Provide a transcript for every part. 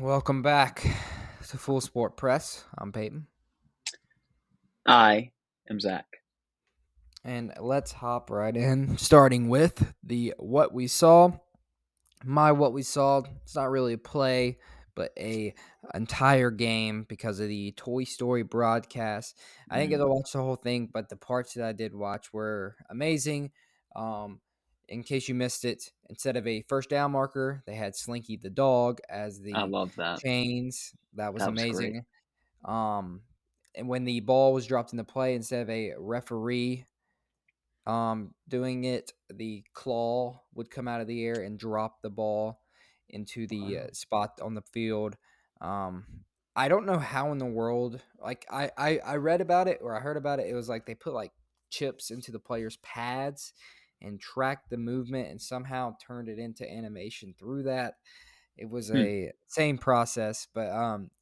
Welcome back to Full Sport Press. I'm Peyton. I am Zach. And let's hop right in, starting with the what we saw. What we saw, it's not really a play, but a entire game because of the Toy Story broadcast. I didn't get to watch the whole thing, but the parts that I did watch were amazing. In case you missed it, instead of a first down marker, they had Slinky the dog as I the love that. chains. That was That was great. amazing. And when the ball was dropped into play, instead of a referee doing it, the claw would come out of the air and drop the ball into the spot on the field. I don't know how in the world, like I read about it or I heard about it. It was like they put like chips into the players' pads and tracked the movement and somehow turned it into animation through that. It was a same process, but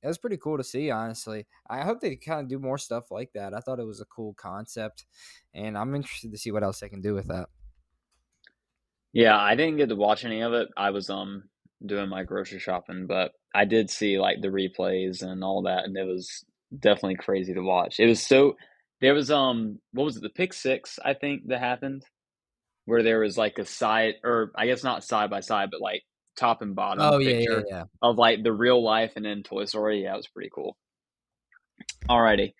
it was pretty cool to see, honestly. I hope they kind of do more stuff like that. I thought it was a cool concept, and I'm interested to see what else they can do with that. Yeah, I didn't get to watch any of it. I was doing my grocery shopping, but I did see like the replays and all that, and it was definitely crazy to watch. It was so there was what was it, the pick six, I think, that happened, where there was like a side, or I guess not side by side, but like top and bottom Oh, yeah, picture yeah. of like the real life and then Toy Story. Yeah, it was pretty cool. Alrighty.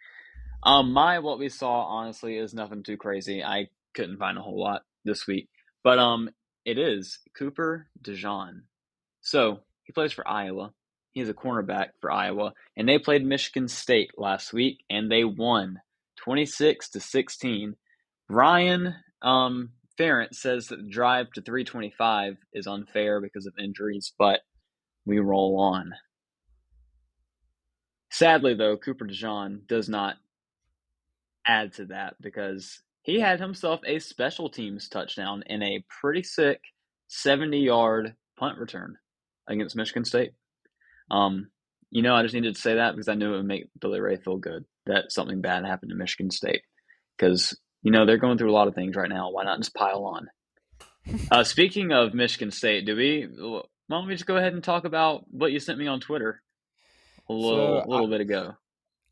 My what we saw honestly is nothing too crazy. I couldn't find a whole lot this week, but it is Cooper DeJean. So he plays for Iowa. He's a cornerback for Iowa, and they played Michigan State last week, and they won 26-16. Ryan Ferentz says that the drive to 325 is unfair because of injuries, but we roll on. Sadly, though, Cooper DeJean does not add to that because he had himself a special teams touchdown in a pretty sick 70-yard punt return against Michigan State. I just needed to say that because I knew it would make Billy Ray feel good that something bad happened to Michigan State because, they're going through a lot of things right now. Why not just pile on? Speaking of Michigan State, why don't we just go ahead and talk about what you sent me on Twitter a So little bit ago?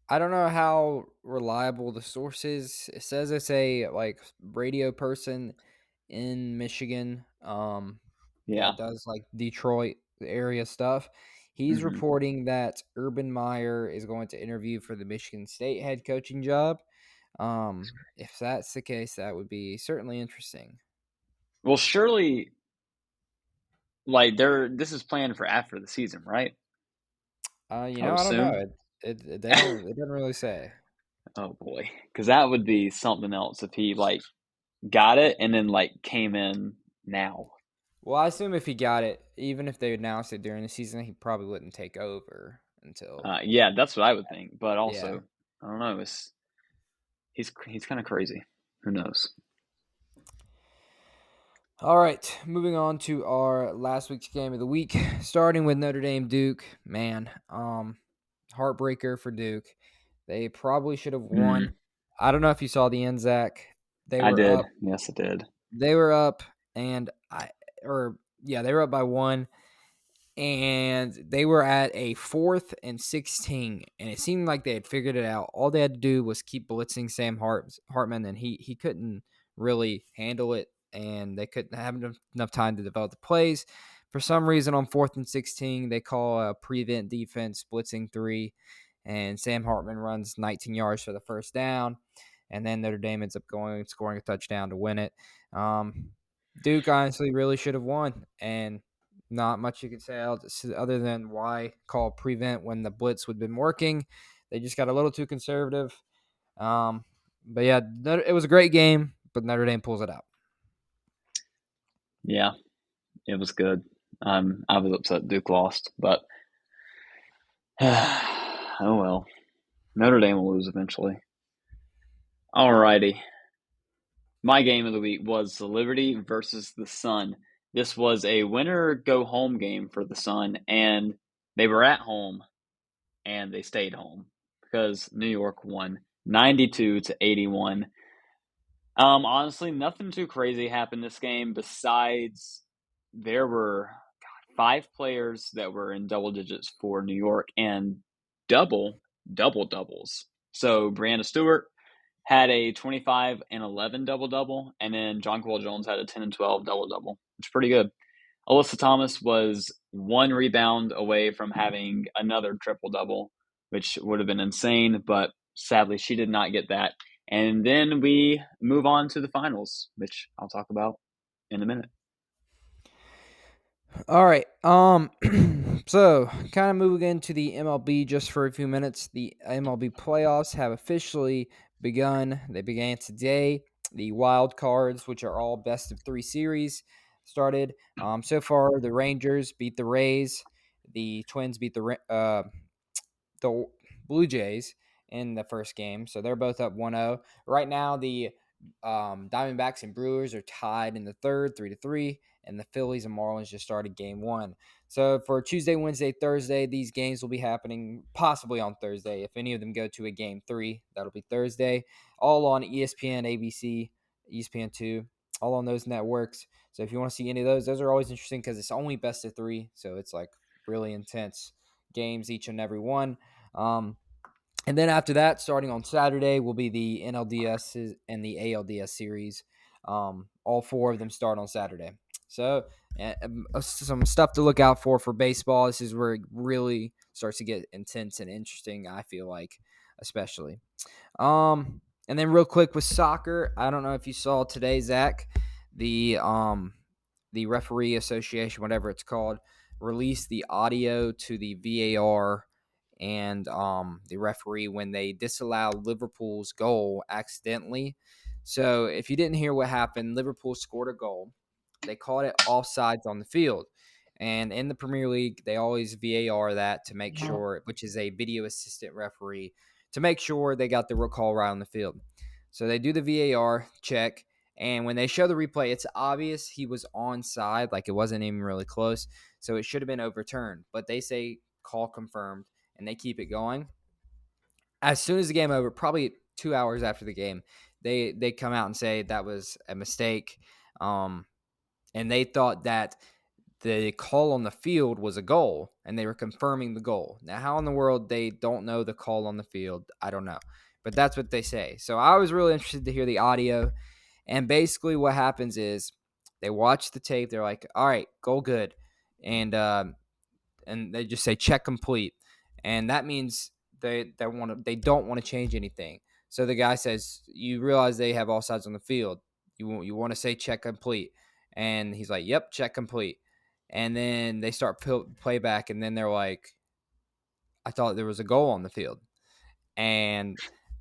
I don't know how reliable the source is. It says it's a like radio person in Michigan. Yeah. That does like Detroit area stuff. He's hmm reporting that Urban Meyer is going to interview for the Michigan State head coaching job. If that's the case, that would be certainly interesting. Well, surely, this is planned for after the season, right? I would I don't know. assume. It doesn't really say. Oh boy, because that would be something else if he got it and then came in now. Well, I assume if he got it, even if they announced it during the season, he probably wouldn't take over until. Yeah, that's what I would think. But Yeah. also, I don't know. He's kind of crazy. Who knows? All right, moving on to our last week's game of the week, starting with Notre Dame Duke. Man, heartbreaker for Duke. They probably should have won. Mm, I don't know if you saw the end, Zach. They I were did. up. Yes, I did. They were up, they were up by one, and they were at a 4th and 16, and it seemed like they had figured it out. All they had to do was keep blitzing Sam Hartman, and he couldn't really handle it, and they couldn't have enough time to develop the plays. For some reason, on 4th and 16, they call a prevent defense blitzing 3, and Sam Hartman runs 19 yards for the first down, and then Notre Dame ends up scoring a touchdown to win it. Duke honestly really should have won, and not much you could say other than why call prevent when the blitz would have been working. They just got a little too conservative. But yeah, it was a great game, but Notre Dame pulls it out. Yeah, it was good. I was upset Duke lost, but oh well. Notre Dame will lose eventually. Alrighty. My game of the week was the Liberty versus the Sun. This was a winner go home game for the Sun, and they were at home and they stayed home because New York won 92-81. Honestly, nothing too crazy happened this game besides there were 5 players that were in double digits for New York and double doubles. So Brianna Stewart had a 25 and 11 double double, and then Jonquel Jones had a 10 and 12 double double, which is pretty good. Alyssa Thomas was 1 rebound away from having another triple double, which would have been insane, but sadly she did not get that. And then we move on to the finals, which I'll talk about in a minute. All right. So kind of moving into the MLB just for a few minutes. The MLB playoffs have officially begun. They began today. The wild cards, which are all best of 3 series, started. So far, the Rangers beat the Rays. The Twins beat the Blue Jays in the first game, so they're both up 1-0. Right now, the Diamondbacks and Brewers are tied in the third, 3-3, and the Phillies and Marlins just started game 1. So for Tuesday, Wednesday, Thursday, these games will be happening possibly on Thursday. If any of them go to a game 3, that'll be Thursday. All on ESPN, ABC, ESPN2, all on those networks. So if you want to see any of those are always interesting because it's only best of 3, so it's like really intense games each and every one. And then after that, starting on Saturday, will be the NLDS and the ALDS series. All 4 of them start on Saturday. So some stuff to look out for baseball. This is where it really starts to get intense and interesting, I feel like, especially. And then real quick with soccer, I don't know if you saw today, Zach, the referee association, whatever it's called, released the audio to the VAR and the referee when they disallowed Liverpool's goal accidentally. So if you didn't hear what happened, Liverpool scored a goal. They called it offsides on the field. And in the Premier League, they always VAR that to make sure, which is a video assistant referee, to make sure they got the call right on the field. So they do the VAR check. And when they show the replay, it's obvious he was onside, like it wasn't even really close. So it should have been overturned. But they say call confirmed, and they keep it going. As soon as the game over, probably 2 hours after the game, they come out and say that was a mistake. And they thought that the call on the field was a goal, and they were confirming the goal. Now, how in the world they don't know the call on the field, I don't know. But that's what they say. So I was really interested to hear the audio. And basically what happens is they watch the tape. They're like, all right, goal good. And they just say check complete. And that means they don't want to change anything. So the guy says, you realize they have all sides on the field. You want to say check complete. And he's like, yep, check complete. And then they start playback, and then they're like, I thought there was a goal on the field. And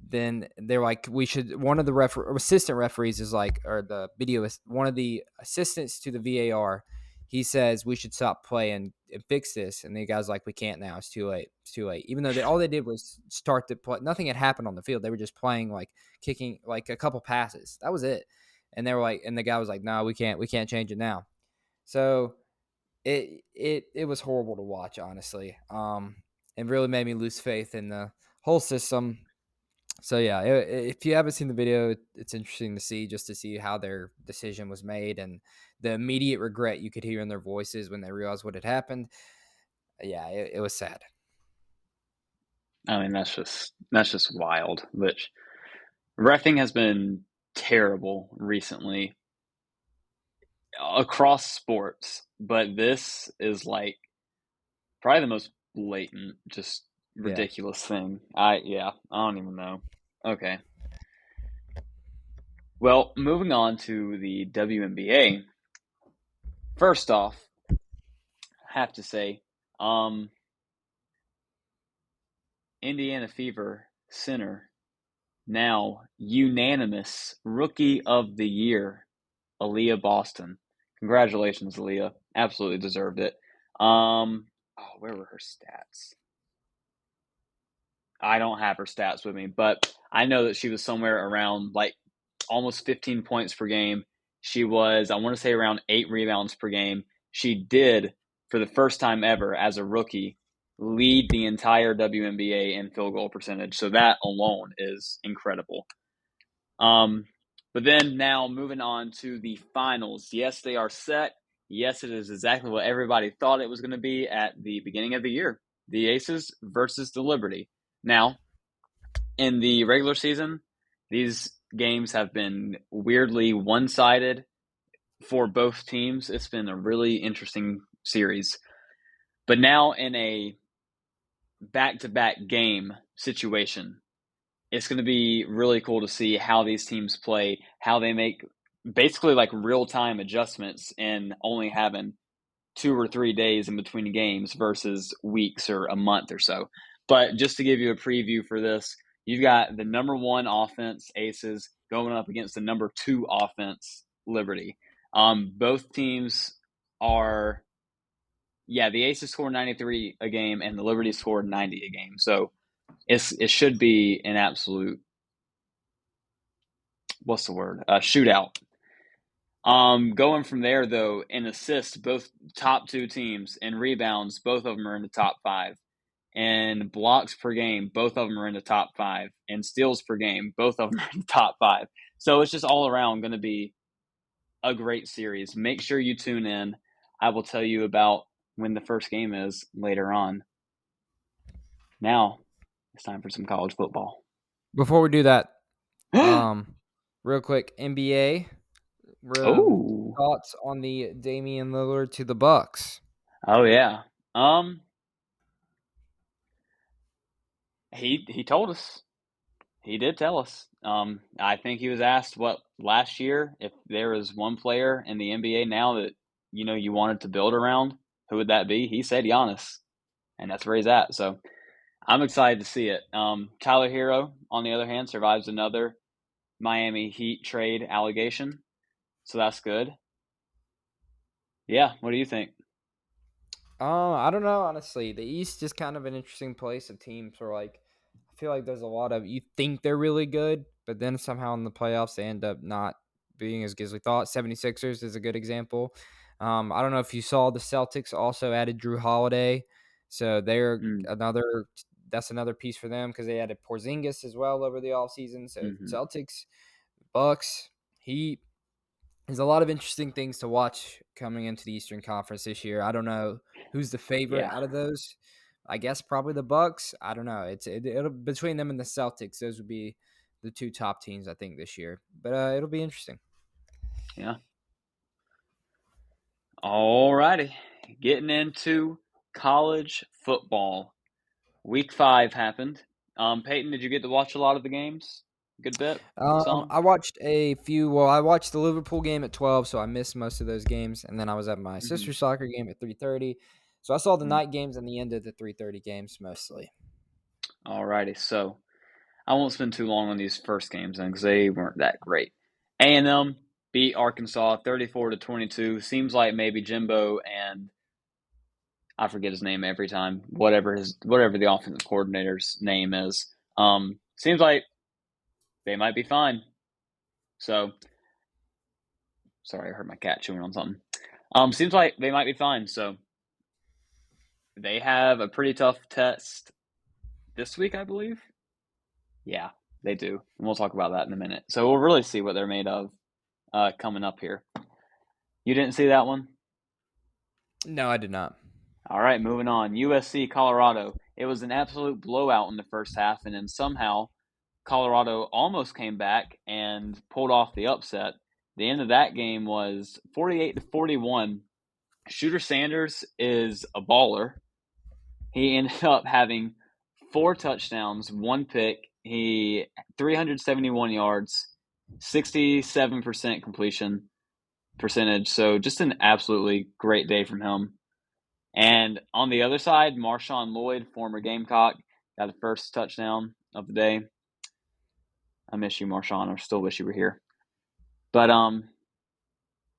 then they're like, we should, one of the assistant referees is like, or the video, one of the assistants to the VAR, he says we should stop playing and fix this. And the guy's like, we can't now. It's too late. It's too late. Even though all they did was start to play. Nothing had happened on the field. They were just playing, like kicking, like a couple passes. That was it. And they were like, and the guy was like, no, we can't change it now. So it was horrible to watch, honestly. It really made me lose faith in the whole system. So yeah, if you haven't seen the video, it's interesting to see how their decision was made and the immediate regret you could hear in their voices when they realized what had happened. Yeah, it was sad. I mean, that's just wild. Which reffing has been terrible recently across sports, but this is like probably the most blatant, just ridiculous thing. I don't even know. Okay. Well, moving on to the WNBA. First off, I have to say, Indiana Fever center, now unanimous Rookie of the Year, Aaliyah Boston. Congratulations, Aaliyah. Absolutely deserved it. Where were her stats? I don't have her stats with me, but I know that she was somewhere around like almost 15 points per game. She was, I want to say, around 8 rebounds per game. She did, for the first time ever as a rookie, lead the entire WNBA in field goal percentage. So that alone is incredible. But then now moving on to the finals. Yes, they are set. Yes, it is exactly what everybody thought it was going to be at the beginning of the year. The Aces versus the Liberty. Now, in the regular season, these games have been weirdly one-sided for both teams. It's been a really interesting series. But now in a back-to-back game situation, it's going to be really cool to see how these teams play, how they make basically like real-time adjustments and only having 2 or 3 days in between games versus weeks or a month or so. But just to give you a preview for this, you've got the number one offense, Aces, going up against the number two offense, Liberty. Both teams are, the Aces scored 93 a game and the Liberty scored 90 a game. So it should be an absolute, what's the word? Shootout. Going from there though, in assists, both top two teams, and rebounds, both of them are in the top five. And blocks per game, both of them are in the top five. And steals per game, both of them are in the top five. So it's just all around going to be a great series. Make sure you tune in. I will tell you about when the first game is later on. Now it's time for some college football. Before we do that, real quick, NBA. Oh, Thoughts on the Damian Lillard to the Bucks? oh yeah. He told us. He did tell us. I think he was asked last year if there was one player in the NBA now that you wanted to build around. Who would that be? He said Giannis, and that's where he's at. So I'm excited to see it. Tyler Hero, on the other hand, survives another Miami Heat trade allegation, so that's good. Yeah, what do you think? I don't know, honestly. The East is kind of an interesting place of teams where, like, I feel like there's a lot of you think they're really good, but then somehow in the playoffs they end up not being as good as we thought. 76ers is a good example. I don't know if you saw the Celtics also added Drew Holiday, so they're Mm, another. That's another piece for them because they added Porzingis as well over the offseason. So mm-hmm. Celtics, Bucks, Heat. There's a lot of interesting things to watch coming into the Eastern Conference this year. I don't know who's the favorite Yeah, out of those. I guess probably the Bucks. I don't know. It'll between them and the Celtics. Those would be the two top teams I think this year. But it'll be interesting. yeah. All righty, getting into college football. Week 5 happened. Peyton, did you get to watch a lot of the games? A good bit? Some? I watched a few. Well, I watched the Liverpool game at 12, so I missed most of those games, and then I was at my Mm-hmm. sister's soccer game at 3:30. So I saw the Mm. night games and the end of the 3:30 games mostly. All righty, so I won't spend too long on these first games then because they weren't that great. A&M beat Arkansas 34-22. Seems like maybe Jimbo and I forget his name every time. Whatever the offensive coordinator's name is. Seems like they might be fine. So sorry, I heard my cat chewing on something. Seems like they might be fine. So they have a pretty tough test this week, I believe. Yeah, they do. And we'll talk about that in a minute. So we'll really see what they're made of coming up here. You didn't see that one? No, I did not. All right, moving on. USC, Colorado. It was an absolute blowout in the first half, and then somehow Colorado almost came back and pulled off the upset. The end of that game was 48-41. Shooter Sanders is a baller. He ended up having 4 touchdowns, 1 pick. He 371 yards, 67% completion percentage. So just an absolutely great day from him. And on the other side, Marshawn Lloyd, former Gamecock, got the first touchdown of the day. I miss you, Marshawn. I still wish you were here. But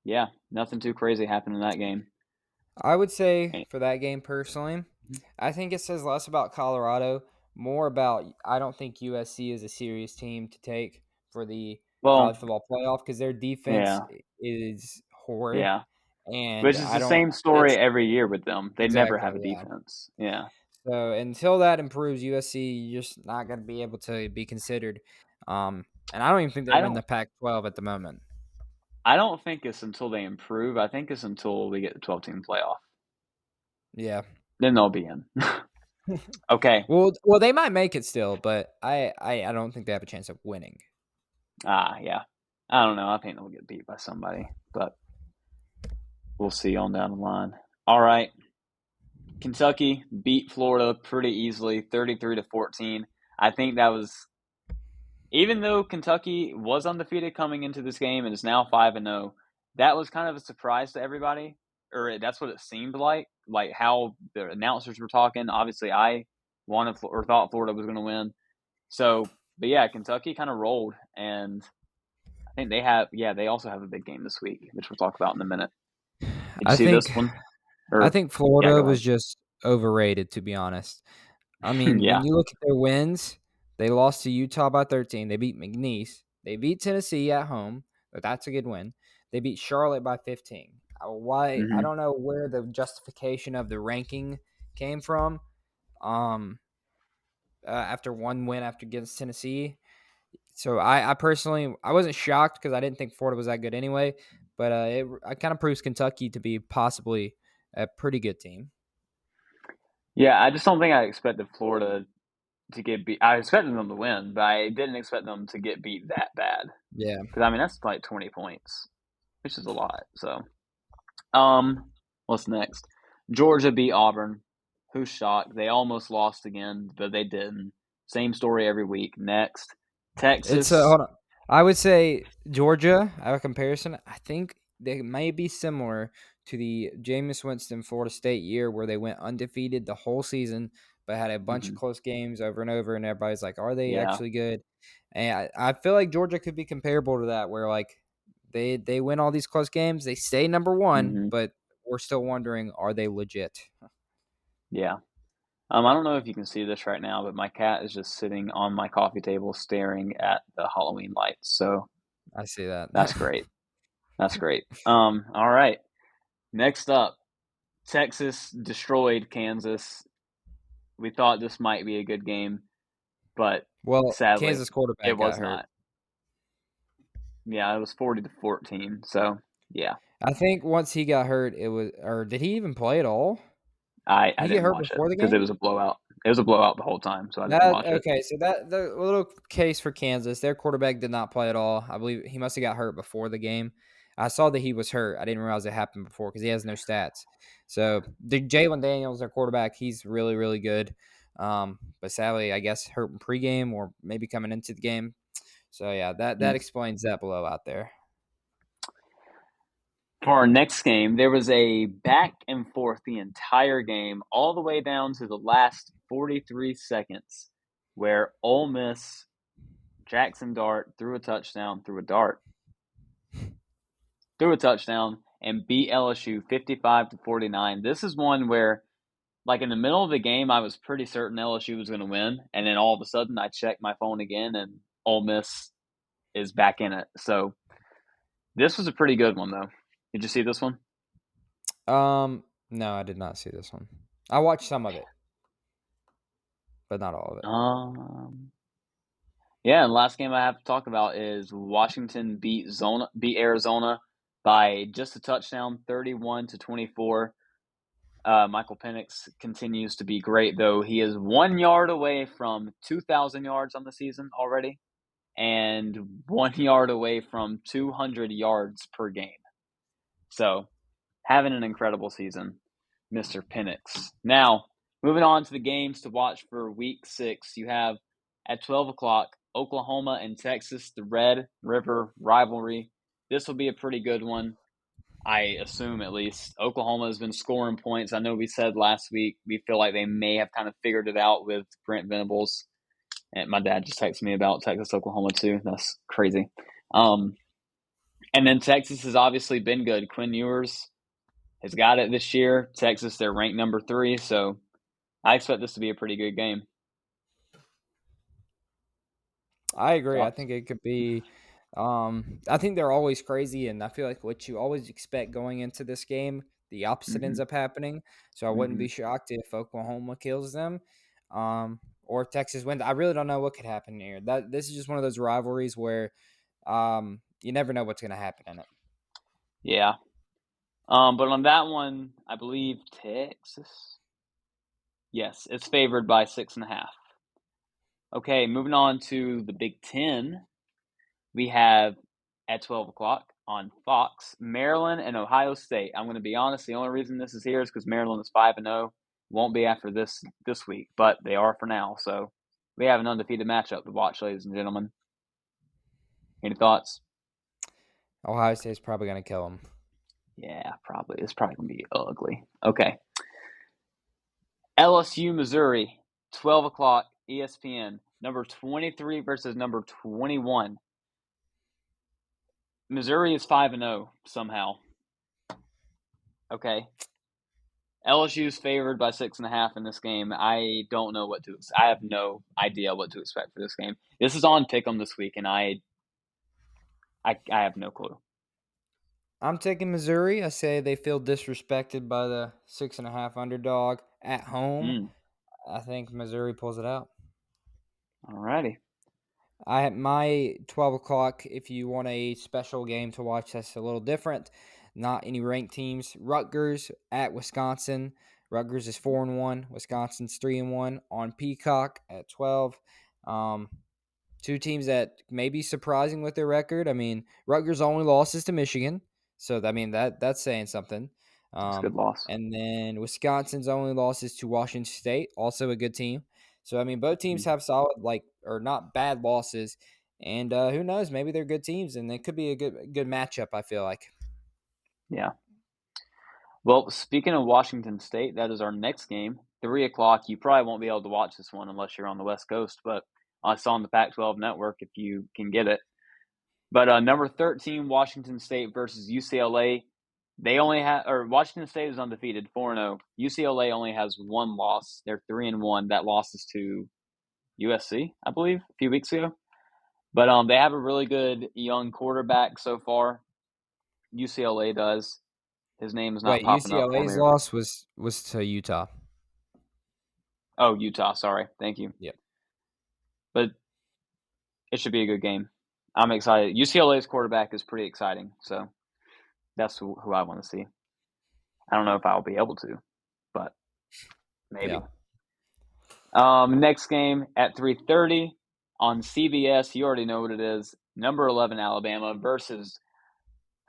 yeah, nothing too crazy happened in that game. I would say for that game personally, Mhm. I think it says less about Colorado, more about I don't think USC is a serious team to take for the Well, college football playoff because their defense yeah, is horrid, yeah. and Which is I the don't. same story It's every year with them. They never have exactly a yeah. defense. Yeah. So until that improves, USC you're just not going to be able to be considered. And I don't even think I they're in don't the Pac-12 at the moment. I don't think it's until they improve. I think it's until we get the 12-team playoff. Yeah. Then they'll be in. Okay. Well, they might make it still, but I don't think they have a chance of winning. Yeah. I don't know. I think they'll get beat by somebody, but we'll see on down the line. All right. Kentucky beat Florida pretty easily, 33-14. I think that was, even though Kentucky was undefeated coming into this game and is now 5-0, that was kind of a surprise to everybody, or that's what it seemed like how the announcers were talking. Obviously, I wanted or thought Florida was going to win. So, but yeah, Kentucky kind of rolled, and I think they also have a big game this week, which we'll talk about in a minute. Did you I see this think one? I Or think yeah, Florida go was ahead. just overrated, to be honest. I mean, when Yeah. you look at their wins, they lost to Utah by 13. They beat McNeese. They beat Tennessee at home, but that's a good win. They beat Charlotte by 15. Why? I Hmm. don't know where the justification of the ranking came from. After one win after against Tennessee, so I personally I wasn't shocked because I didn't think Florida was that good anyway. But it kind of proves Kentucky to be possibly a pretty good team. Yeah, I just don't think I expected Florida to get beat. I expected them to win, but I didn't expect them to get beat that bad. Yeah, Because I mean, that's like 20 points, which is a lot. So, what's next? Georgia beat Auburn. Who's shocked? They almost lost again, but they didn't. Same story every week. Next, it's Texas. hold on. I would say Georgia. I have a comparison. I think they may be similar to the Jameis Winston Florida State year where they went undefeated the whole season, but had a bunch of Hmm. close games over and over, and everybody's like, "Are they Yeah. actually good?" And I feel like Georgia could be comparable to that, where like they win all these close games, they stay number one, Hmm. but we're still wondering, are they legit? Yeah. I don't know if you can see this right now, but my cat is just sitting on my coffee table staring at the Halloween lights. So I see that. that's great. That's great. All right. Next up, Texas destroyed Kansas. We thought this might be a good game, but Well, sadly, Kansas it quarterback got was hurt. not. Yeah, it was 40-14. So yeah, I think once he got hurt, it was, or did he even play at all? I Did he get didn't hurt watch it before the because it game? was a blowout. It was a blowout the whole time, so I didn't That watch it. okay, so that the little case for Kansas, their quarterback did not play at all. I believe he must have got hurt before the game. I saw that he was hurt. I didn't realize it happened before because he has no stats. So the Jalen Daniels, their quarterback, he's really really good. But sadly, I guess hurt in pregame or maybe coming into the game. So yeah, that Mm. explains that blowout there. For our next game, there was a back and forth the entire game, all the way down to the last 43 seconds, where Ole Miss Jackson Dart threw a touchdown, and beat LSU 55-49. This is one where, like in the middle of the game, I was pretty certain LSU was going to win, and then all of a sudden, I checked my phone again, and Ole Miss is back in it. So this was a pretty good one, though. Did you see this one? No, I did not see this one. I watched some of it, but not all of it. Um, yeah, and the last game I have to talk about is Washington beat Arizona by just a touchdown, 31-24. Michael Penix continues to be great, though. He is 1 yard away from 2,000 yards on the season already, and 1 yard away from 200 yards per game. So, having an incredible season, Mr. Penix. Now, moving on to the games to watch for week 6, you have at 12 o'clock Oklahoma and Texas, the Red River rivalry. This will be a pretty good one. I assume at least Oklahoma has been scoring points. I know we said last week we feel like they may have kind of figured it out with Brent Venables. And my dad just texted me about Texas, Oklahoma too. That's crazy. Um, and then Texas has obviously been good. Quinn Ewers has got it this year. Texas, they're ranked number 3, so I expect this to be a pretty good game. I agree. I Thoughts? think it could be. I think they're always crazy, and I feel like what you always expect going into this game, the opposite ends Mm-hmm. up happening. So I wouldn't Mm-hmm. be shocked if Oklahoma kills them, or if Texas wins. I really don't know what could happen here. That this is just one of those rivalries where, you never know what's going to happen in it. Yeah. But on that one, I believe Texas. Yes, it's favored by 6.5. Okay, moving on to the Big Ten. We have at 12 o'clock on Fox, Maryland and Ohio State. I'm going to be honest, the only reason this is here is because Maryland is 5-0. Won't be after this week, but they are for now. So we have an undefeated matchup to watch, ladies and gentlemen. Any thoughts? Ohio State's probably going to kill them. Yeah, probably. It's probably going to be ugly. Okay. LSU, Missouri, 12 o'clock, ESPN. Number 23 versus number 21. Missouri is 5-0 somehow. Okay. LSU is favored by 6.5 in this game. I don't know what to. I have no idea what to expect for this game. This is on Pick'em this week, and I have no clue. I'm taking Missouri. I say they feel disrespected by the 6.5 underdog at home. I think Missouri pulls it out. Alrighty. I have my 12 o'clock. If you want a special game to watch, that's a little different. Not any ranked teams. Rutgers at Wisconsin. Rutgers is 4-1. Wisconsin's 3-1 on Peacock at 12. Two teams that may be surprising with their record. I mean, Rutgers' only loss is to Michigan, so I mean that's saying something. That's a good loss. And then Wisconsin's only loss is to Washington State, also a good team. So I mean, both teams have solid, or not bad losses, and who knows? Maybe they're good teams, and it could be a good matchup. I feel like. Yeah. Well, speaking of Washington State, that is our next game, 3 o'clock. You probably won't be able to watch this one unless you're on the West Coast, but I saw on the Pac-12 network if you can get it. But number 13, Washington State versus UCLA. They only have, or Washington State is undefeated, 4-0. UCLA only has one loss. They're 3-1. That loss is to USC, I believe, a few weeks ago. But they have a really good young quarterback so far. UCLA does. His name is not Wait, popping up for me. UCLA's loss was to Utah. Oh, Utah. Sorry. Thank you. Yep. But it should be a good game. I'm excited. UCLA's quarterback is pretty exciting. So that's who I want to see. I don't know if I'll be able to, but maybe. Yeah. Next game at 3:30 on CBS. You already know what it is. Number 11 Alabama versus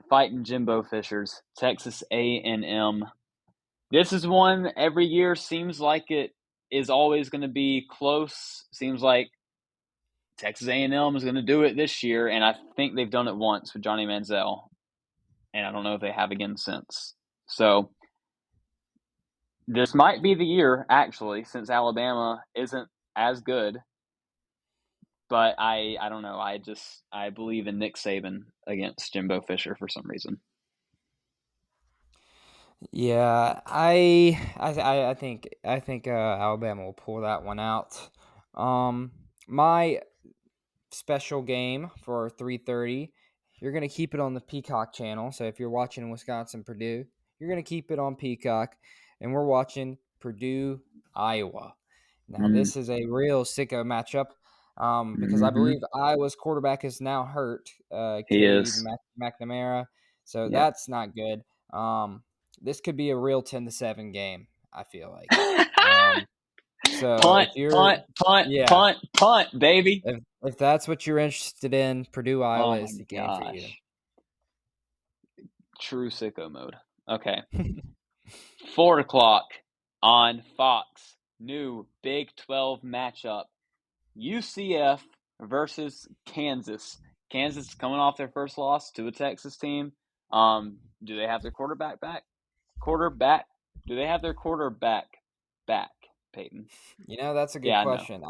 fighting Jimbo Fishers, Texas A&M. This is one every year seems like it is always going to be close. Seems like Texas A&M is going to do it this year, and I think they've done it once with Johnny Manziel, and I don't know if they have again since. So this might be the year, actually, since Alabama isn't as good. But I don't know. I believe in Nick Saban against Jimbo Fisher for some reason. Yeah, I think Alabama will pull that one out. My special game for 3:30, you're gonna keep it on the Peacock channel. So if you're watching Wisconsin Purdue, you're gonna keep it on Peacock, and we're watching Purdue Iowa. Now this is a real sicko matchup. Because I believe Iowa's quarterback is now hurt, He Cade is. McNamara, so Yep. that's not good. This could be a real 10-7 game, I feel like. So punt, if you're punt, punt, yeah, punt, punt, baby. if that's what you're interested in, Purdue Iowa Oh my is the game for you. gosh. True sicko mode. Okay. 4 o'clock on Fox. New Big 12 matchup. UCF versus Kansas. Kansas is coming off their first loss to a Texas team. Do they have their quarterback back? Do they have their quarterback back, Peyton? That's a good question.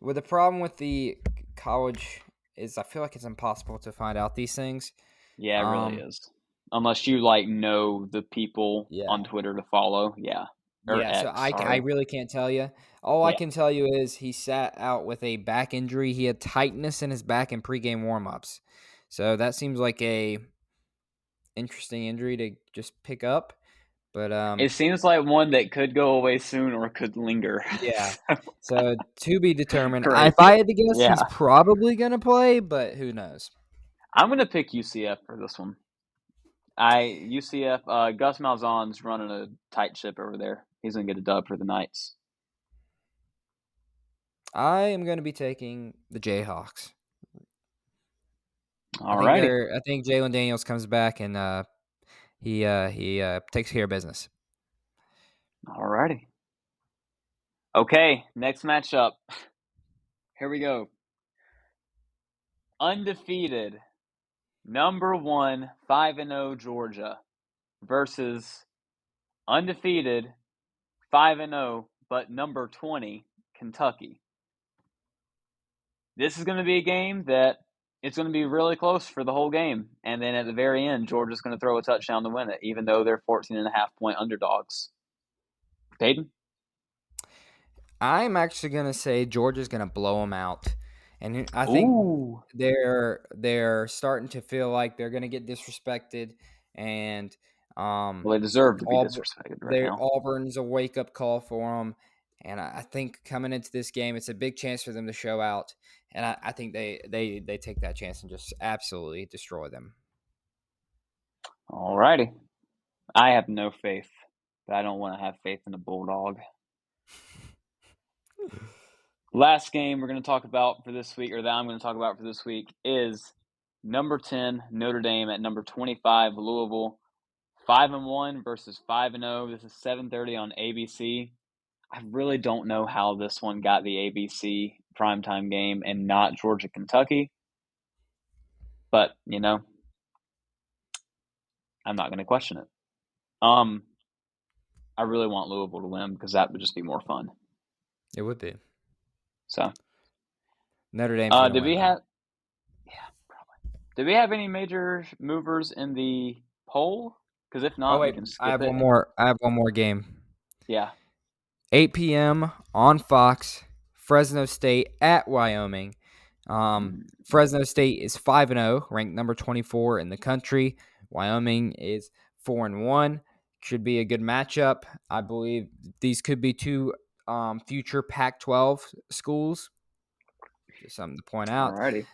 With the problem with the college is I feel like it's impossible to find out these things. Yeah, it really is. Unless you know the people on Twitter to follow. Yeah. Or Yeah, so X, I sorry. really can't tell you. All I can tell you is he sat out with a back injury. He had tightness in his back in pregame warmups. So that seems like a interesting injury to just pick up. But It seems like one that could go away soon or could linger. yeah. So to be determined. Great. If I had to guess, Yeah. he's probably going to play, but who knows? I'm going to pick UCF for this one. UCF. Gus Malzahn's running a tight ship over there. He's gonna get a dub for the Knights. I am going to be taking the Jayhawks. Alrighty, I think Jalen Daniels comes back and he takes care of business. alrighty. Okay, next matchup. Here we go. Undefeated, number 1, 5-0 Georgia versus undefeated, 5-0 but number 20 Kentucky. This is going to be a game that it's going to be really close for the whole game. And then at the very end, Georgia's going to throw a touchdown to win it, even though they're 14.5-point underdogs. Peyton? I'm actually going to say Georgia's going to blow them out. And I think they're starting to feel like they're going to get disrespected. And well, they deserve to be disrespected right now. Auburn's a wake-up call for them. And I think coming into this game, it's a big chance for them to show out. And I think they take that chance and just absolutely destroy them. All righty. I have no faith, but I don't want to have faith in a Bulldog. Last game we're going to talk about for this week, or that I'm going to talk about for this week, is number 10 Notre Dame at number 25 Louisville. 5-1 versus 5-0. This is 7:30 on ABC. I really don't know how this one got the ABC primetime game and not Georgia, Kentucky. But, I'm not going to question it. I really want Louisville to win because that would just be more fun. It would be. So, Notre Dame's going to win. Probably. Did we have any major movers in the poll? Because if not, we can skip it. I have one more game. Yeah. 8 p.m. on Fox, Fresno State at Wyoming. Fresno State is 5-0, ranked number 24 in the country. Wyoming is 4-1. Should be a good matchup. I believe these could be two future Pac-12 schools. Just something to point out. Alrighty.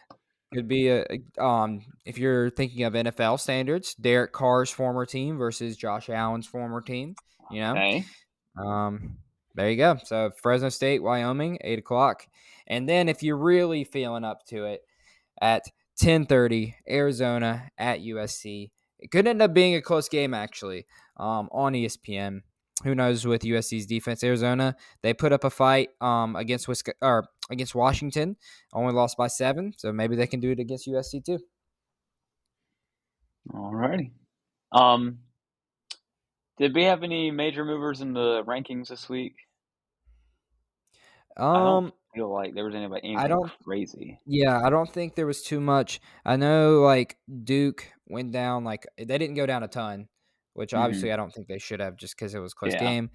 Could be if you're thinking of NFL standards, Derek Carr's former team versus Josh Allen's former team. Okay. There you go. So Fresno State, Wyoming, 8:00, and then if you're really feeling up to it, at 10:30, Arizona at USC. It could end up being a close game actually. On ESPN. Who knows with USC's defense? Arizona, they put up a fight against Washington, only lost by 7, so maybe they can do it against USC too. Alrighty. Did we have any major movers in the rankings this week? I don't feel like there was anything crazy. Yeah, I don't think there was too much. I know like Duke went down, like they didn't go down a ton, which obviously I don't think they should have just because it was a close game.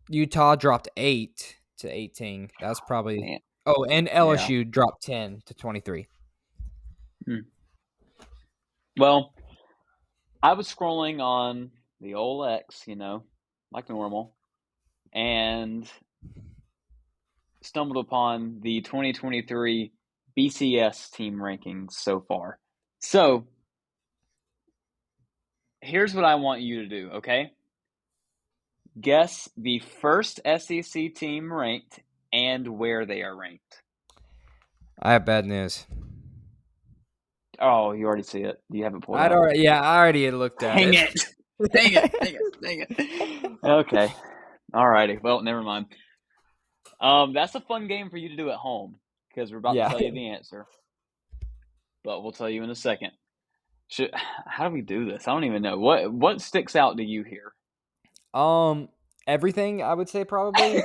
Utah dropped 8-18. That's probably and LSU dropped 10-23. Well, I was scrolling on the old X, like normal, and stumbled upon the 2023 BCS team rankings so far. So, here's what I want you to do, okay? Guess the first SEC team ranked and where they are ranked. I have bad news. Oh, you already see it. You haven't pulled it up. I already looked at it. Dang it. Okay. Alrighty. Well, never mind. That's a fun game for you to do at home because we're about to tell you the answer. But we'll tell you in a second. How do we do this? I don't even know. What sticks out to you here? Everything, I would say probably.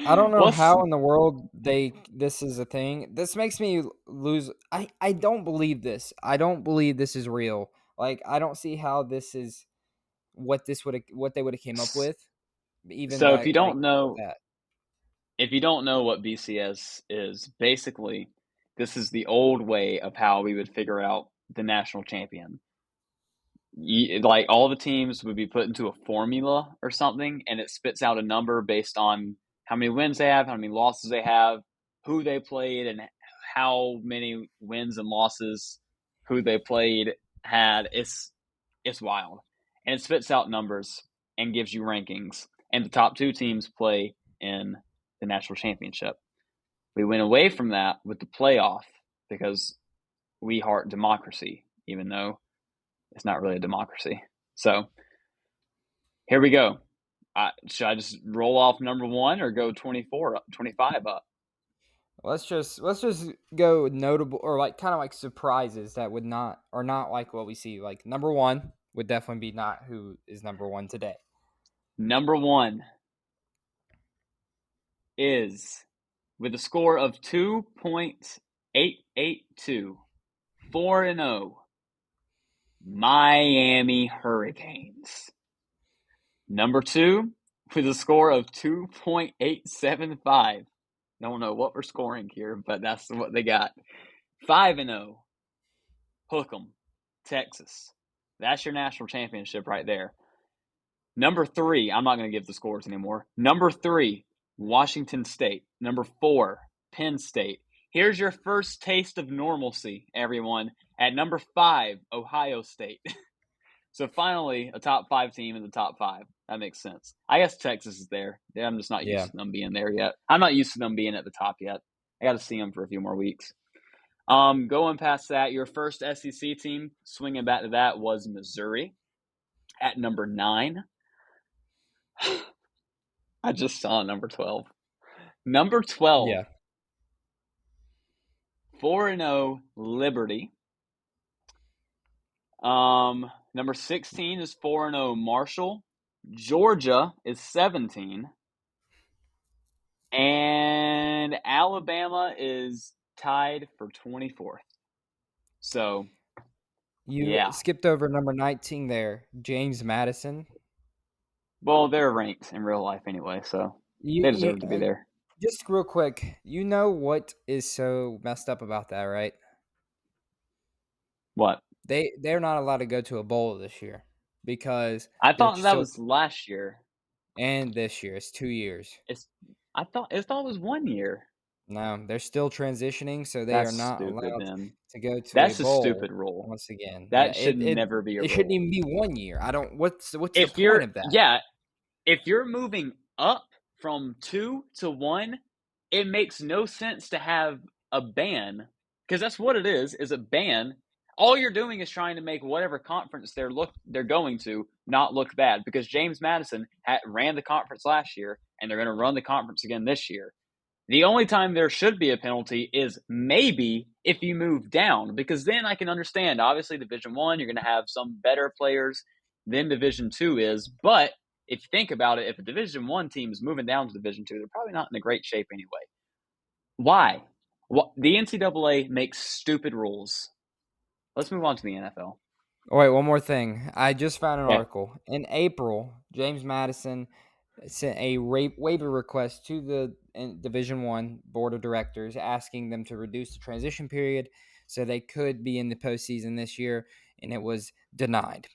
I don't know how in the world this is a thing. This makes me lose. I don't believe this. I don't believe this is real. Like I don't see how this is what they would have came up with. Even so if you don't know what BCS is, basically this is the old way of how we would figure out the national champion. Like all the teams would be put into a formula or something, and it spits out a number based on how many wins they have, how many losses they have, who they played, and how many wins and losses, who they played had it's wild, and it spits out numbers and gives you rankings, and the top 2 teams play in the national championship. We went away from that with the playoff because we heart democracy, even though it's not really a democracy. So here we go. Should I just roll off number 1 or go 24 up, 25 up? Let's just go notable or like kind of like surprises that would not like what we see. Like number 1 would definitely be not who is number 1 today. Number 1 is with a score of 2.882, 4-0, Miami Hurricanes. Number 2 with a score of 2.875. Don't know what we're scoring here, but that's what they got. 5-0, Hook 'em, Texas. That's your national championship right there. Number 3, I'm not going to give the scores anymore. Number 3, Washington State. Number 4, Penn State. Here's your first taste of normalcy, everyone. At number 5, Ohio State. So finally, a top 5 team in the top 5. That makes sense. I guess Texas is there. Yeah, I'm just not used to them being there yet. I'm not used to them being at the top yet. I got to see them for a few more weeks. Going past that, your first SEC team, swinging back to that, was Missouri at number 9. I just saw number 12. Number 12, Yeah. 4-0 Liberty. Number 16 is 4-0 Marshall. Georgia is 17. And Alabama is tied for 24th. So, You skipped over number 19 there, James Madison. Well, they're ranked in real life anyway, so they deserve to be there. Just real quick, you know what is so messed up about that, right? What? They're not allowed to go to a bowl this year because I thought that was last year. And this year. It's 2 years. I thought it was 1 year. No, they're still transitioning, so they are not allowed to go to That's a bowl. Stupid rule. Once again, that should never be a rule. It shouldn't even be 1 year. I don't. What's the point of that? Yeah, if you're moving up from 2 to 1, it makes no sense to have a ban because that's what it is a ban. All you're doing is trying to make whatever conference they're going to not look bad because James Madison ran the conference last year and they're going to run the conference again this year. The only time there should be a penalty is maybe if you move down, because then I can understand. Obviously, Division I, you're going to have some better players than Division II is. But if you think about it, if a Division I team is moving down to Division II, they're probably not in a great shape anyway. Why? Well, the NCAA makes stupid rules. Let's move on to the NFL. Oh, wait, one more thing. I just found an article. In April, James Madison sent a waiver request to the Division I Board of Directors asking them to reduce the transition period so they could be in the postseason this year, and it was denied.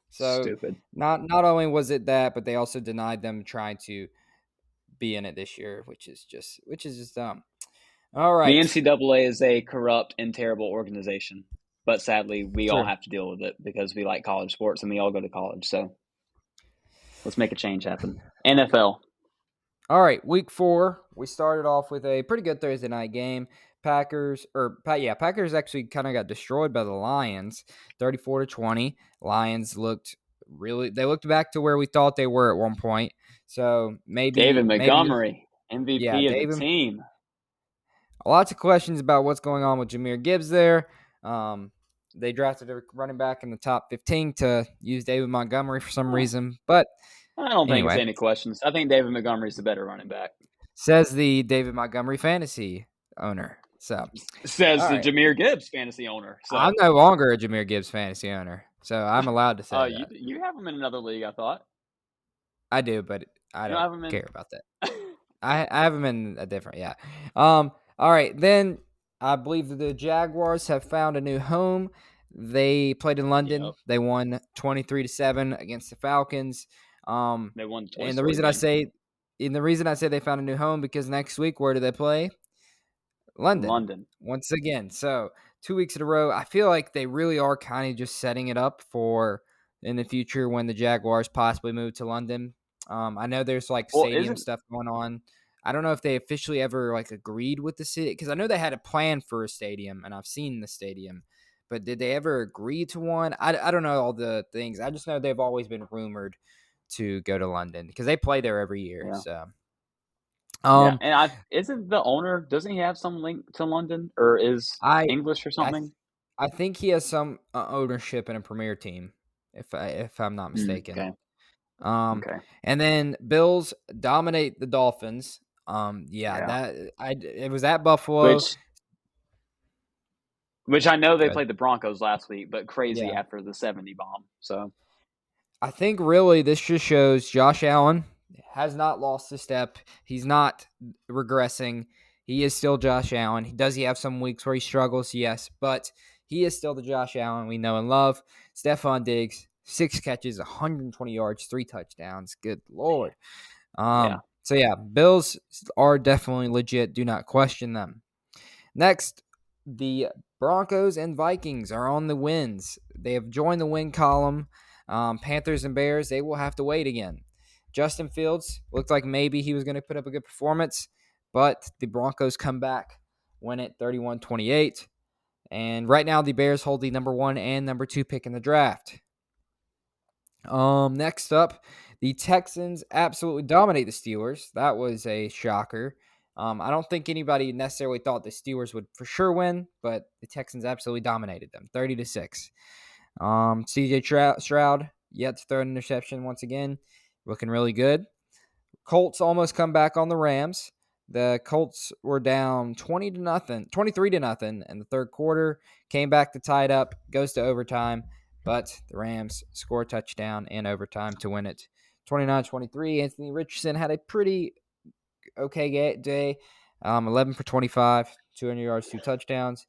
So Stupid. Not only was it that, but they also denied them trying to be in it this year, which is just dumb. All right. The NCAA is a corrupt and terrible organization, but sadly, we all have to deal with it because we like college sports and we all go to college. So let's make a change happen. NFL. All right, week 4, we started off with a pretty good Thursday night game. Packers actually kind of got destroyed by the Lions, 34-20. Lions looked back to where we thought they were at one point. So maybe David Montgomery, MVP of the team. Lots of questions about what's going on with Jahmyr Gibbs there. They drafted a running back in the top 15 to use David Montgomery for some reason, but I don't think it's any questions. I think David Montgomery's the better running back. Says the David Montgomery fantasy owner. So says the Jahmyr Gibbs fantasy owner. So I'm no longer a Jahmyr Gibbs fantasy owner, so I'm allowed to say that. You have him in another league, I thought. I do, but I don't care about that. I have him in a different, All right, then I believe that the Jaguars have found a new home. They played in London. Yep. They won 23-7 against the Falcons. They won twice. And the reason I say they found a new home because next week, where do they play? London. Once again. So 2 weeks in a row. I feel like they really are kind of just setting it up for in the future when the Jaguars possibly move to London. I know there's like Well, stadium isn't stuff going on. I don't know if they officially ever like agreed with the city because I know they had a plan for a stadium and I've seen the stadium, but did they ever agree to one? I don't know all the things. I just know they've always been rumored to go to London because they play there every year. yeah. So, Yeah, um, and I isn't the owner, doesn't he have some link to London or is I English or I th- something? I think he has some ownership in a premier team, if I'm not mistaken. Okay. Um, Okay. and then Bills dominate the Dolphins. Yeah, Yeah. it was at Buffalo. Which I know they Good. played the Broncos last week, but crazy Yeah. after the 70 bomb. So, I think really this just shows Josh Allen has not lost a step. He's not regressing. He is still Josh Allen. Does he have some weeks where he struggles? Yes, but he is still the Josh Allen we know and love. Stephon Diggs, 6 catches, 120 yards, 3 touchdowns. Good Lord. yeah. So yeah, Bills are definitely legit. Do not question them. Next, the Broncos and Vikings are on the wins. They have joined the win column. Panthers and Bears, they will have to wait again. Justin Fields looked like maybe he was going to put up a good performance, but the Broncos come back, win it 31-28. And right now, the Bears hold the number 1 and number 2 pick in the draft. Next up, the Texans absolutely dominate the Steelers. That was a shocker. I don't think anybody necessarily thought the Steelers would for sure win, but the Texans absolutely dominated them, 30-6. CJ Stroud yet to throw an interception once again, looking really good. Colts almost come back on the Rams. The Colts were down 20-0, 23-0 in the third quarter, came back to tie it up, goes to overtime, but the Rams score a touchdown in overtime to win it 29-23. Anthony Richardson had a pretty okay day, 11 for 25, 200 yards, 2 touchdowns.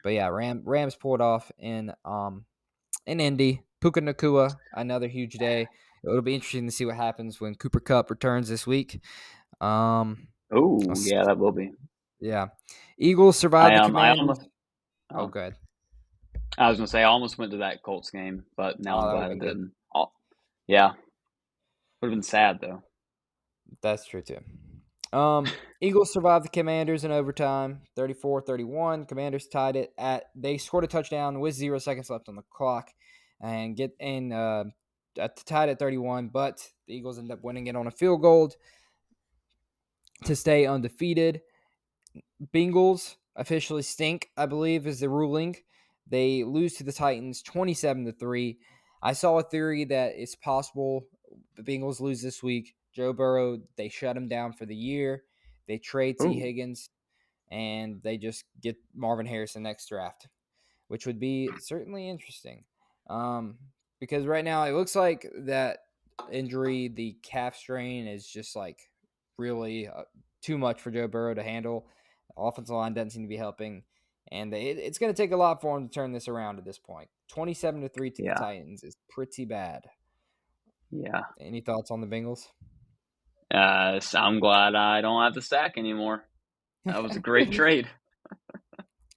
But yeah, Rams pulled off in Indy. Puka Nakua, another huge day. It'll be interesting to see what happens when Cooper Kupp returns this week. Um, Oh, yeah, that will be. yeah, Eagles survived I the I Commanders. almost Oh, oh, good. I was gonna say I almost went to that Colts game, but now Oh, I'm that would glad have I been good. didn't. Oh, yeah, would have been sad though. That's true too. Eagles survived the Commanders in overtime, 34-31. Commanders tied it they scored a touchdown with 0 seconds left on the clock and tied at 31, but the Eagles ended up winning it on a field goal to stay undefeated. Bengals officially stink, I believe, is the ruling. They lose to the Titans 27-3. I saw a theory that it's possible the Bengals lose this week. Joe Burrow, they shut him down for the year. They trade T. Oh, Higgins, and they just get Marvin Harrison next draft, which would be certainly interesting. Um, because right now it looks like that injury, the calf strain, is just like really too much for Joe Burrow to handle. The offensive line doesn't seem to be helping, and it's going to take a lot for him to turn this around at this point. 27-3 to the yeah, Titans is pretty bad. yeah. Any thoughts on the Bengals? So I'm glad I don't have to stack anymore. That was a great trade.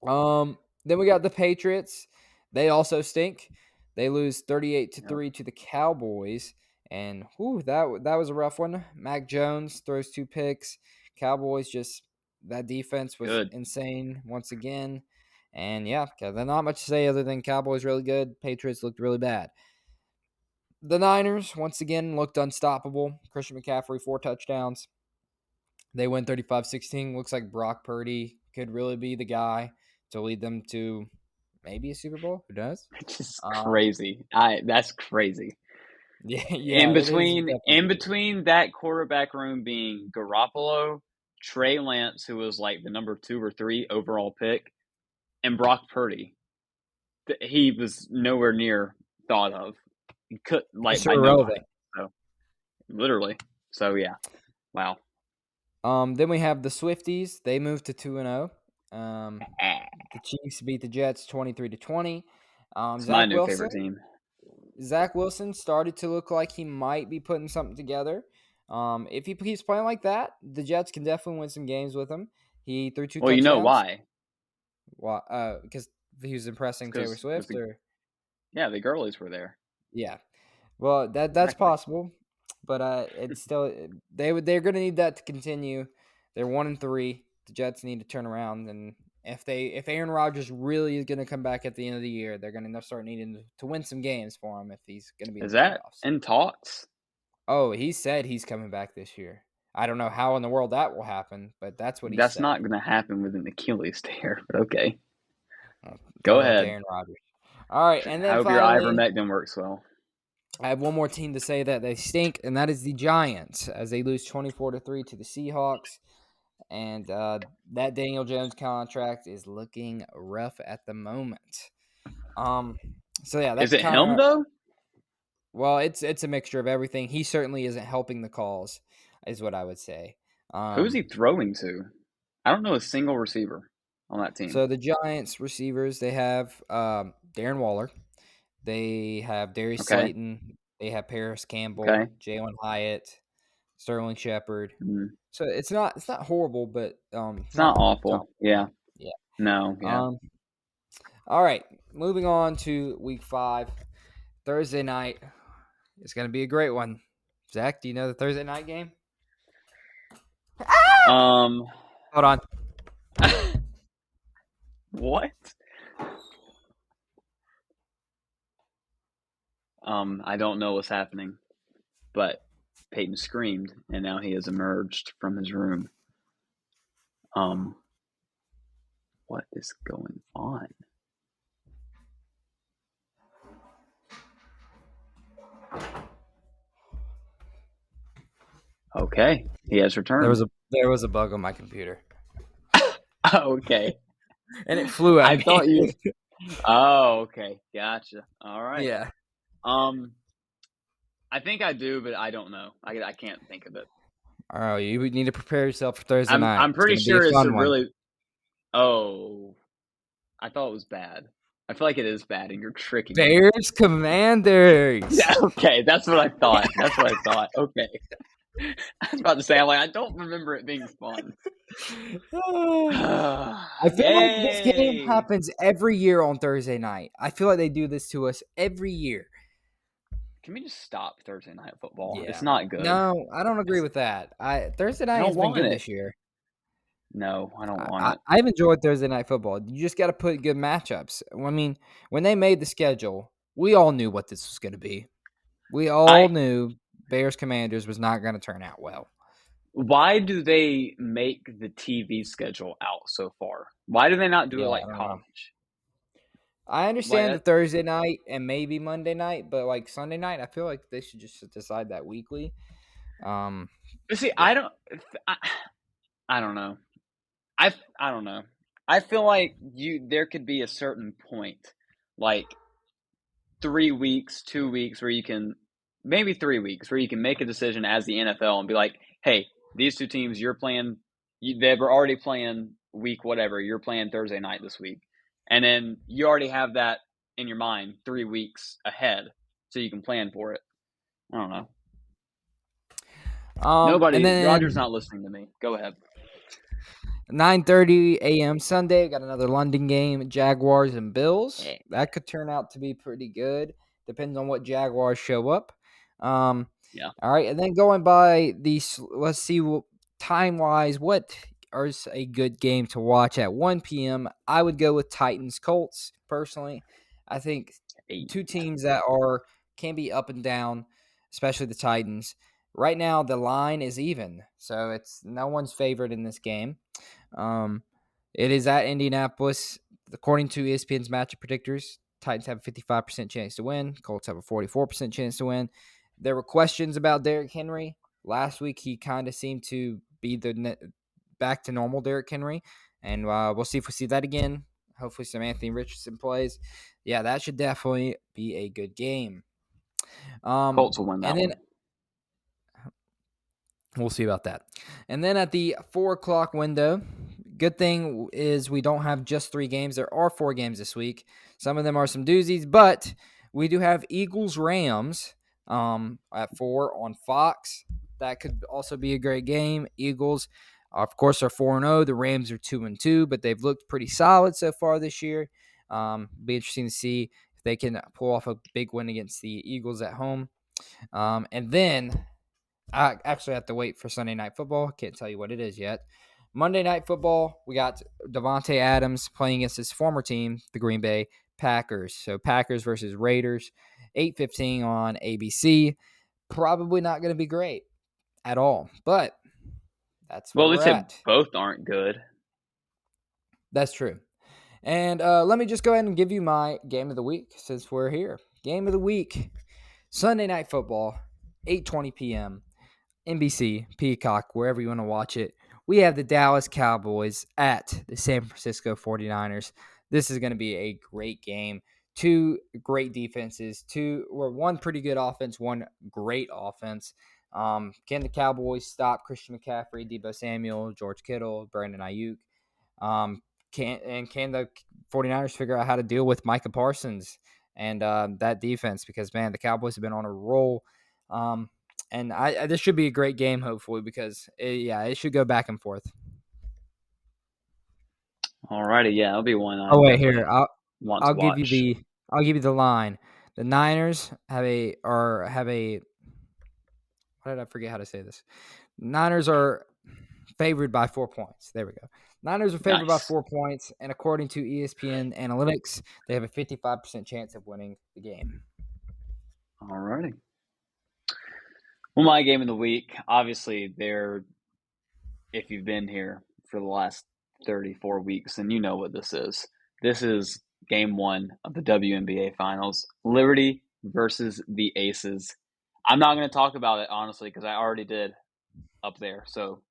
Then we got the Patriots. They also stink. They lose 38 to Yep. 3 to the Cowboys. And that was a rough one. Mac Jones throws 2 picks. Cowboys just that defense was Good. insane once again. And yeah, there's not much to say other than Cowboys really good. Patriots looked really bad. The Niners once again looked unstoppable. Christian McCaffrey 4 touchdowns. They win 35-16. Looks like Brock Purdy could really be the guy to lead them to maybe a Super Bowl. Who knows? Which is Um, crazy. That's crazy. yeah, it is definitely In crazy. between that quarterback room being Garoppolo, Trey Lance, who was like the number 2 or 3 overall pick, and Brock Purdy, he was nowhere near thought of. He could like Just by irrelevant. nobody. So literally. So yeah. Wow. Then we have the Swifties. They moved to 2-0. The Chiefs beat the Jets 23-20. It's my Zach new Wilson. favorite team. Zach Wilson started to look like he might be putting something together. If he keeps playing like that, the Jets can definitely win some games with him. He threw two Well, you know touchdowns. why? Why? Because he was impressing Taylor because Swift, or the girlies were there. yeah. Well, that's Exactly. possible, but it's still they're going to need that to continue. They're 1-3. The Jets need to turn around, and if Aaron Rodgers really is going to come back at the end of the year, they're going to start needing to win some games for him if he's going to be in Is the that playoffs. in talks? Oh, he said he's coming back this year. I don't know how in the world that will happen, but that's what he That's said. not going to happen with an Achilles tear, but okay. Go Good luck, ahead. Aaron Rodgers. All right, and I then hope your finally, ivermectin works well. I have one more team to say that they stink, and that is the Giants, as they lose 24-3 to the Seahawks. And that Daniel Jones contract is looking rough at the moment. So yeah, Is that it kind him of though? it's a mixture of everything. He certainly isn't helping the cause, is what I would say. Who's he throwing to? I don't know a single receiver on that team. So the Giants receivers, they have Darren Waller, they have Darius Okay. Slayton, they have Paris Campbell, Okay. Jalen Hyatt, Sterling Shepard. Mm. So it's not horrible, but It's not not top. awful. Yeah. Yeah. No. Yeah. Um. All right, moving on to Week 5, Thursday night. It's going to be a great one. Zach, do you know the Thursday night game? Um. Hold on. What? I don't know what's happening, but Peyton screamed, and now he has emerged from his room. What is going on? Okay, he has returned. There was a bug on my computer, Okay, and it flew at I me. thought you. Oh, okay, gotcha. All right. Yeah. I think I do, but I don't know. I can't think of it. All right, you need to prepare yourself for Thursday night. I'm It's pretty going to be a sure it's a fun one. really. Oh, I thought it was bad. I feel like it is bad, and you're tricking me. Bears Commanders. Yeah, okay, that's what I thought. That's what I thought. Okay. I was about to say, I don't remember it being fun. I feel like this game Yay! happens every year on Thursday night. I feel like they do this to us every year. Can we just stop Thursday night football? Yeah. It's not good. No, I don't agree with that. Thursday I night don't has been want good it. this year. No, I don't want it. I've enjoyed Thursday night football. You just got to put good matchups. I mean, when they made the schedule, we all knew what this was going to be. We all I knew Bears Commanders was not going to turn out well. Why do they make the TV schedule out so far? Why do they not do it Yeah, like I don't know. college? I Like understand the that. Thursday night and maybe Monday night, but like Sunday night, I feel like they should just decide that weekly. But see, Yeah. I don't know. I don't know. I feel like there could be a certain point, like 3 weeks, 2 weeks, where you can maybe 3 weeks where you can make a decision as the NFL and be like, hey, these two teams you're playing, they were already playing week whatever. You're playing Thursday night this week, and then you already have that in your mind 3 weeks ahead, so you can plan for it. I don't know. And Roger's then not listening to me. Go ahead. 9:30 a.m. Sunday, got another London game, Jaguars and Bills. Yeah. That could turn out to be pretty good. Depends on what Jaguars show up. All right, and then going by these, let's see, time-wise, what is a good game to watch at 1 p.m.? I would go with Titans-Colts, personally. I think two teams that can be up and down, especially the Titans. Right now, the line is even, so it's no one's favored in this game. It is at Indianapolis. According to ESPN's matchup predictors, Titans have a 55% chance to win. Colts have a 44% chance to win. There were questions about Derrick Henry. Last week, he kind of seemed to be back to normal Derrick Henry. And we'll see if we see that again. Hopefully some Anthony Richardson plays. Yeah, that should definitely be a good game. Colts will win that one. We'll see about that. And then at the 4 o'clock window, good thing is we don't have just 3 games. There are 4 games this week. Some of them are some doozies, but we do have Eagles-Rams at 4 on Fox. That could also be a great game. Eagles, of course, are 4-0. The Rams are 2-2, but they've looked pretty solid so far this year. Be interesting to see if they can pull off a big win against the Eagles at home. And then I actually have to wait for Sunday Night Football. Can't tell you what it is yet. Monday Night Football, we got Devontae Adams playing against his former team, the Green Bay Packers. So Packers versus Raiders, 8:15 on ABC. Probably not going to be great at all, but that's Well, where at we're least they at. both aren't good. That's true. And let me just go ahead and give you my game of the week since we're here. Game of the week, Sunday Night Football, 8:20 p.m. NBC, Peacock, wherever you want to watch it. We have the Dallas Cowboys at the San Francisco 49ers. This is going to be a great game. Two great defenses, one pretty good offense, one great offense. Can the Cowboys stop Christian McCaffrey, Deebo Samuel, George Kittle, Brandon Ayuk? Can the 49ers figure out how to deal with Micah Parsons and that defense? Because, man, the Cowboys have been on a roll. And this should be a great game, hopefully, because it should go back and forth. Alrighty, yeah, it'll be one I Oh wait, definitely here want to I'll give you watch. the line. The Niners have a what did I forget how to say this? Niners are favored by 4 points. There we go. Niners are favored by Nice. 4 points, and according to ESPN Analytics, they have a 55% chance of winning the game. Alrighty. Well, my game of the week, obviously, if you've been here for the last 34 weeks, then you know what this is. This is game one of the WNBA finals. Liberty versus the Aces. I'm not going to talk about it, honestly, because I already did up there. So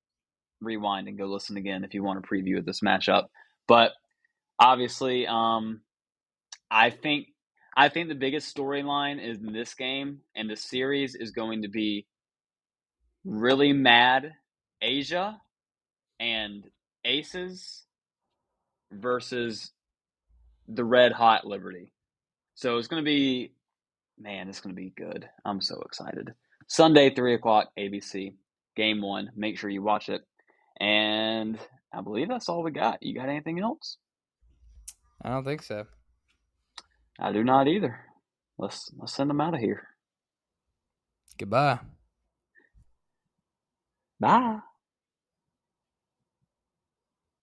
rewind and go listen again if you want a preview of this matchup. But obviously, I think the biggest storyline is in this game and the series is going to be really mad Asia and Aces versus the red hot Liberty. So it's going to be, man, it's going to be good. I'm so excited. Sunday, 3:00 ABC, game one. Make sure you watch it. And I believe that's all we got. You got anything else? I don't think so. I do not either. Let's send them out of here. Goodbye. Bye.